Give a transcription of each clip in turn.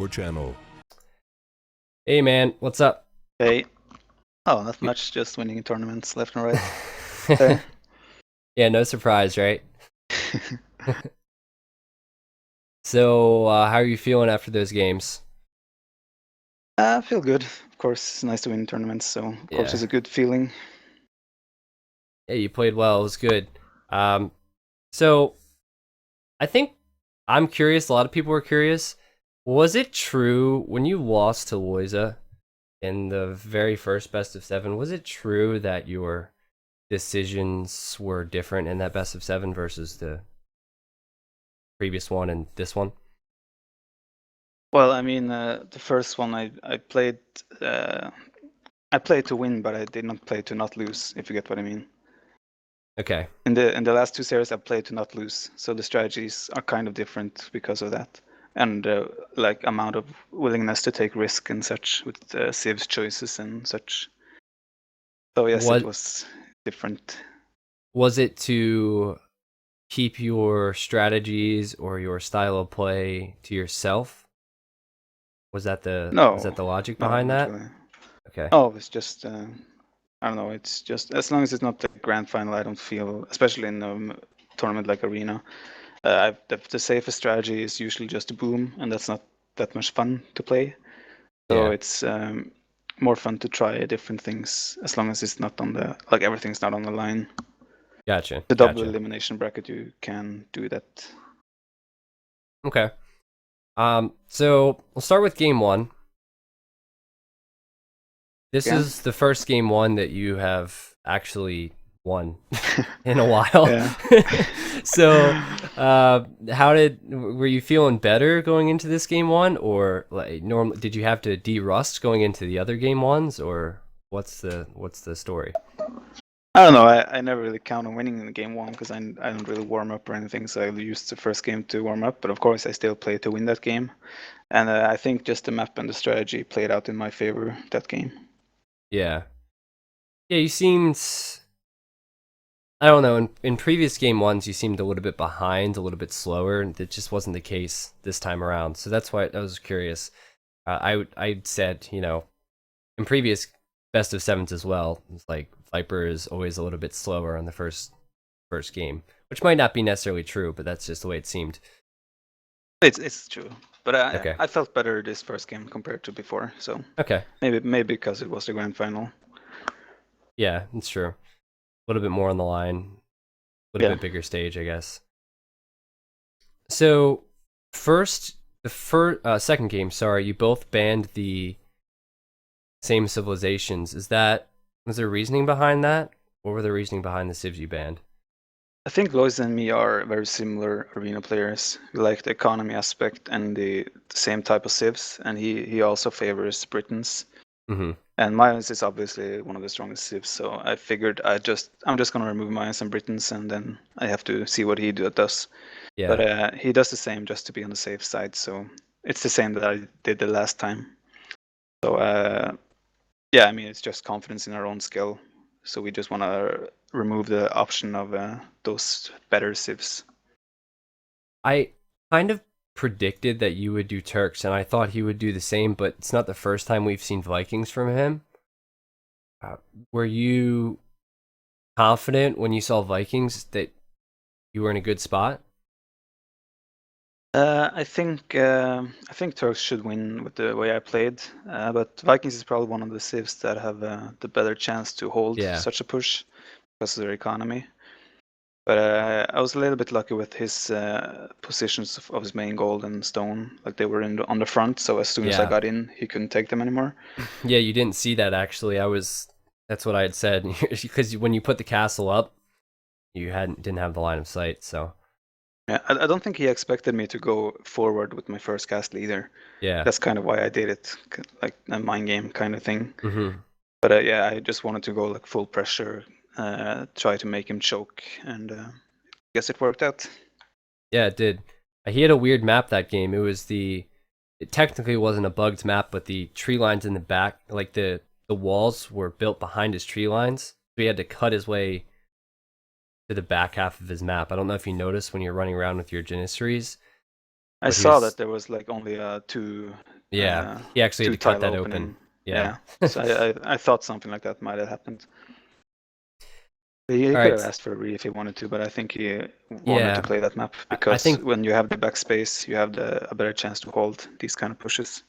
Or channel. Hey man, what's up? Hey. Oh, not much, just winning tournaments left and right. There. Yeah, no surprise, right? So, how are you feeling after those games? I feel good. Of course, it's nice to win tournaments, so of course Yeah, it's a good feeling. yeah, you played well. It was good. Um, so I think I'm curious. A lot of people were curious. Was it true when you lost to Loiza in the very first best of seven? Was it true that your decisions were different in that best of seven versus the previous one and this one? Well, I mean, the first one I played, uh, I played to win, but I did not play to not lose, if you get what I mean. Okay. In the last two series, I played to not lose, so the strategies are kind of different because of that, and like amount of willingness to take risk and such with Civ's choices and such. So yes, it What was different. was it to keep your strategies or your style of play to yourself? Was No, that the logic no, behind not that? really. Okay. Oh, it's just I don't know. It's just as long as it's not the grand final, I don't feel, especially in a tournament like Arena. The safest strategy is usually just to boom, and that's not that much fun to play. So Yeah. it's more fun to try different things as long as it's not on the like everything's not on the line. Gotcha. The double Gotcha. elimination bracket, you can do that. Okay. So we'll start with game one. This Again, is the first game one that you have actually won in a while. yeah. So, were you feeling better going into this game one, or like normally did you have to de-rust going into the other game ones, or what's the story? I don't know. I never really count on winning in the game one because I don't really warm up or anything. So I used the first game to warm up. But of course, I still play to win that game. And I think just the map and the strategy played out in my favor that game. Yeah. Yeah, you seemed, I don't know, in previous game ones, you seemed a little bit behind, a little bit slower, and that just wasn't the case this time around. So that's why I was curious. I said, in previous best of sevens as well, it's like Viper is always a little bit slower on the first game, which might not be necessarily true, but that's just the way it seemed. It's true, but Okay. I felt better this first game compared to before. So Okay. maybe because it was the grand final. Yeah, it's true. A little bit more on the line, a little Yeah. bit bigger stage, I guess. So first, second game, sorry, you both banned the same civilizations. Was there reasoning behind that? What were the reasoning behind the civs you banned? I think Lois and me are very similar arena players. We like the economy aspect and the same type of civs, and he also favors Britons. Mm-hmm. And Mayans is obviously one of the strongest civs, so I figured I'm just gonna remove Mayans and Britons, and then I have to see what he does. Yeah. But he does the same just to be on the safe side, so it's the same that I did the last time. So yeah, I mean it's just confidence in our own skill. So we just want to remove the option of those better civs. I kind of predicted that you would do Turks, and I thought he would do the same, but it's not the first time we've seen Vikings from him. Uh, were you confident when you saw Vikings that you were in a good spot? I think Turks should win with the way I played, but Vikings is probably one of the civs that have the better chance to hold Yeah. such a push because of their economy. But I was a little bit lucky with his positions of his main gold and stone, like they were on the front. So as soon as I Yeah. got in, he couldn't take them anymore. Yeah, you didn't see that actually. That's what I had said because when you put the castle up, you didn't have the line of sight. So Yeah, I don't think he expected me to go forward with my first castle either. yeah. That's kind of why I did it, like a mind game kind of thing. Mm-hmm. But yeah, I just wanted to go like full pressure, try to make him choke, and guess it worked out. Yeah, it did. He had a weird map that game. It technically wasn't a bugged map, but the tree lines in the back, like the walls were built behind his tree lines. So he had to cut his way to the back half of his map. I don't know if you noticed when you're running around with your Janissaries, I But he saw was, that there was like only yeah, he actually had two to cut tile that open. opening. Yeah. Yeah, so I thought something like that might have happened. He All could have right. asked for a re if he wanted to, but I think he wanted to Yeah. play that map I because think, when you have the backspace, you have a better chance to hold these kind of pushes.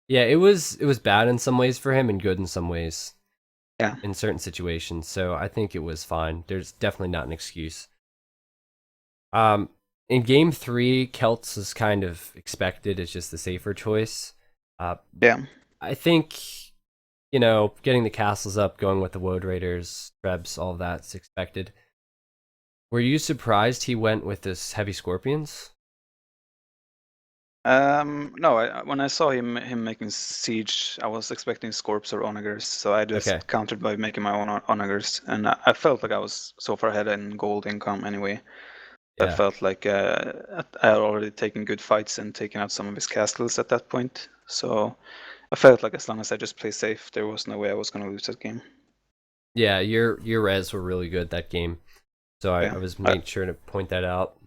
yeah, it was bad in some ways for him and good in some ways Yeah, in certain situations. So I think it was fine. There's definitely not an excuse. Um, in game three, Celts is kind of expected. It's just the safer choice. Uh, yeah. I think, getting the castles up, going with the Woad Raiders, Trebs, all of that's expected. Were you surprised he went with this heavy Scorpions? No, when I saw him making siege, I was expecting Scorps or Onagers, so I Okay. just countered by making my own Onagers, and I felt like I was so far ahead in gold income anyway. I Yeah. felt like I had already taken good fights and taken out some of his castles at that point, so I felt like as long as I just play safe, there was no way I was going to lose that game. Yeah, your res were really good that game. So I Yeah, was I, made sure to point that out.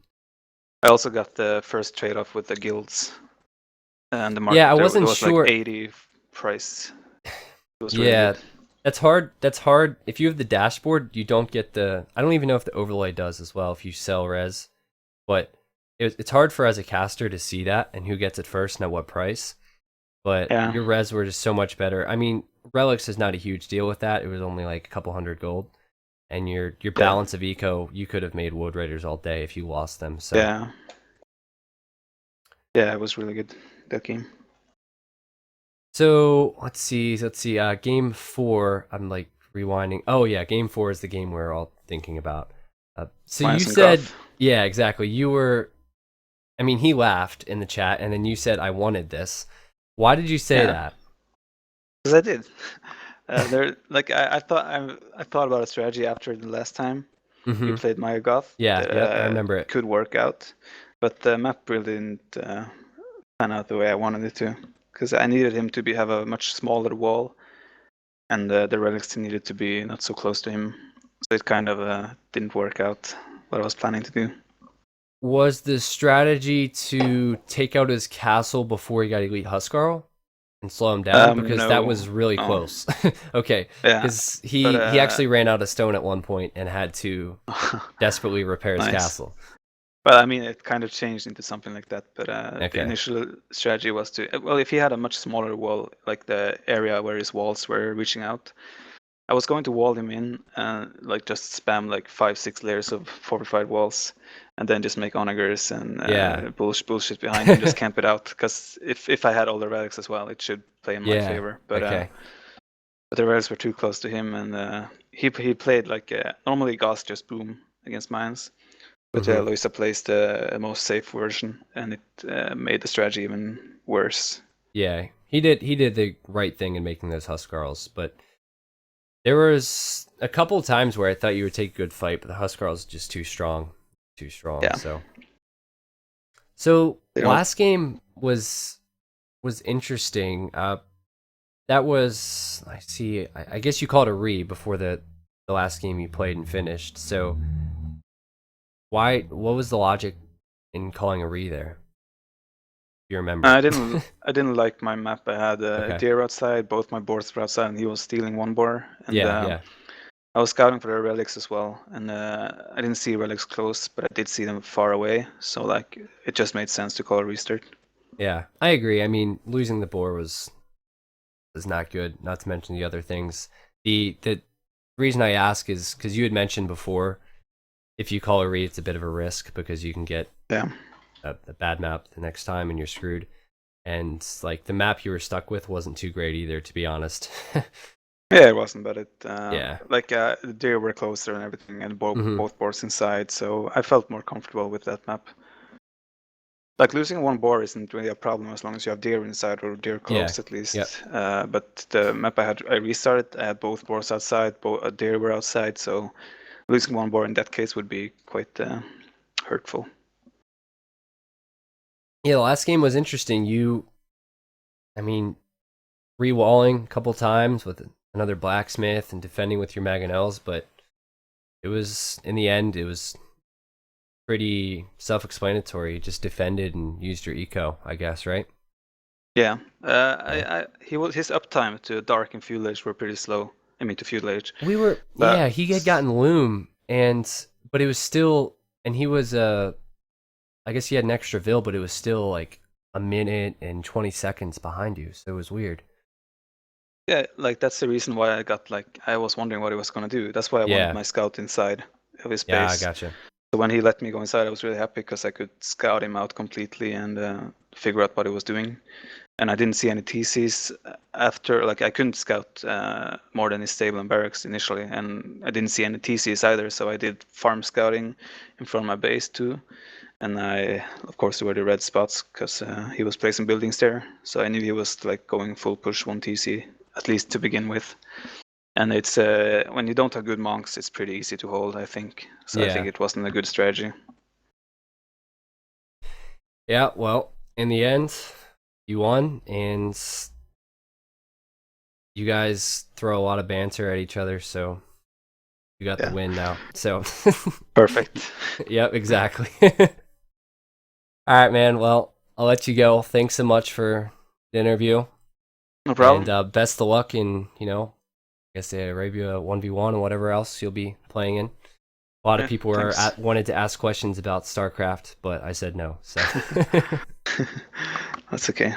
I also got the first trade off with the guilds, and the Yeah, I market there wasn't was like sure. 80 price. It was really Yeah, good. that's hard. That's hard. If you have the dashboard, you don't get the. I don't even know if the overlay does as well if you sell res, but it's hard for as a caster to see that and who gets it first and at what price. But Yeah, your res were just so much better. I mean, relics is not a huge deal with that. It was only like a couple hundred gold, and your yeah, balance of eco, you could have made Woad Raiders all day if you lost them. So yeah. Yeah, it was really good, that game. So let's see. Let's see. Game four. I'm like rewinding. Oh yeah, game four is the game we're all thinking about. So you Minus and said, Goth. yeah, exactly. You were. I mean, he laughed in the chat, and then you said, "I wanted this." Why did you say Yeah, that? because I did. There, like I thought about a strategy after the last time we Mm-hmm. played Maya Goth Yeah. that Yep. I remember it. could work out, but the map really didn't pan out the way I wanted it to. Because I needed him to have a much smaller wall, and the relics needed to be not so close to him. So it kind of didn't work out what I was planning to do. Was the strategy to take out his castle before he got Elite Huskarl and slow him down? Because that No, was really no, close. Okay, yeah, because but he actually ran out of stone at one point and had to desperately repair his nice. castle. Well, I mean, it kind of changed into something like that, but the Okay. initial strategy was to, well, if he had a much smaller wall, like the area where his walls were reaching out, I was going to wall him in and like just spam like 5, 6 layers of fortified walls, and then just make onagers and Yeah. bullshit behind and just camp it out. Because if I had all the relics as well, it should play in my Yeah. favor. Okay. But the relics were too close to him, and he played like normally Gauss just boom against mines. But Hmm. Loisa plays the most safe version, and it made the strategy even worse. Yeah. He did the right thing in making those Huskarls, but there was a couple of times where I thought you would take a good fight, but the Huskarls just too strong. Too strong. Yeah, So they don't. last game was interesting. That was, I see. I guess you called a re before the last game you played and finished. So why? What was the logic in calling a re there? You remember? I didn't like my map. I had a Okay. deer outside, both my boards were outside, and he was stealing one boar. And Yeah. Yeah. I was scouting for the relics as well, and I didn't see relics close, but I did see them far away. So like, it just made sense to call a restart. Yeah. I agree. I mean, losing the boar was not good. Not to mention the other things. The reason I ask is because you had mentioned before, if you call a re, it's a bit of a risk because you can get Yeah, a bad map the next time and you're screwed. And like the map you were stuck with wasn't too great either, to be honest. yeah, it wasn't, but it Yeah. like the deer were closer and everything, and Hmm. both boards inside, so I felt more comfortable with that map. Like losing one boar isn't really a problem as long as you have deer inside or deer Yeah. close at Yep. least. But the map I restarted, I had both boars outside, both deer were outside, so losing one boar in that case would be quite hurtful. Yeah, the last game was interesting. I mean, re-walling a couple times with another blacksmith and defending with your mangonels, but it was, in the end, it was pretty self-explanatory. You just defended and used your eco, I guess, right? Yeah. Yeah. His uptime to dark and fuel age were pretty slow. I mean to fuel age. Yeah, But he had gotten loom, but it was still, and he was I guess he had an extra Vil, but it was still like a minute and 20 seconds behind you, so it was weird. yeah, like that's the reason why I was wondering what he was gonna do. That's why I wanted Yeah, my scout inside of his yeah, I base. gotcha. So when he let me go inside, I was really happy because I could scout him out completely and figure out what he was doing. And I didn't see any TCs after. Like I couldn't scout more than his stable and barracks initially, and I didn't see any TCs either. So I did farm scouting in front of my base too. And I, of course, there were the red spots because he was placing buildings there. So I knew he was like going full push 1 TC at least to begin with. And it's when you don't have good monks, it's pretty easy to hold, I think. So I think Yeah, it wasn't a good strategy. yeah. Well, in the end, you won, and you guys throw a lot of banter at each other, so you got the Yeah, win now. So, perfect. yep, exactly. All right, man. Well, I'll let you go. Thanks so much for the interview, No and problem. best of luck in, I guess the Arabia 1v1 and whatever else you'll be playing in. A lot of Yeah, people thanks. wanted to ask questions about StarCraft, but I said no. So, That's okay.